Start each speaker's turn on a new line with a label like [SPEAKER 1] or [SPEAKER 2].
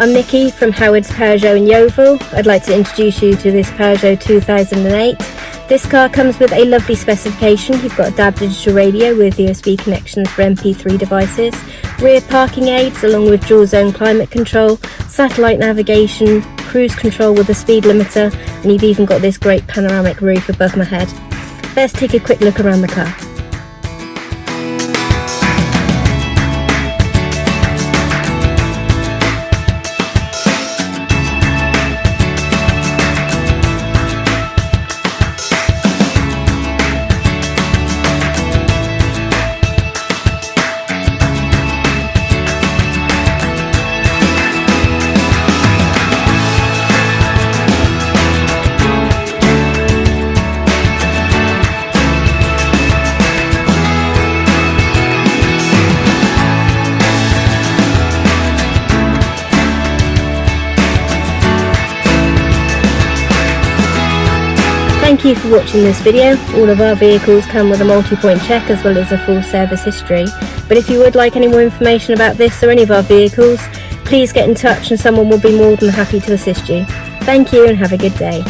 [SPEAKER 1] I'm Nikki from Howard's Peugeot in Yeovil. I'd like to introduce you to this Peugeot 2008. This car comes with a lovely specification. You've got a DAB digital radio with USB connections for MP3 devices, rear parking aids along with dual zone climate control, satellite navigation, cruise control with a speed limiter, and you've even got this great panoramic roof above my head. Let's take a quick look around the car. Thank you for watching this video. All of our vehicles come with a multi-point check as well as a full service history. But if you would like any more information about this or any of our vehicles, please get in touch and someone will be more than happy to assist you. Thank you and have a good day.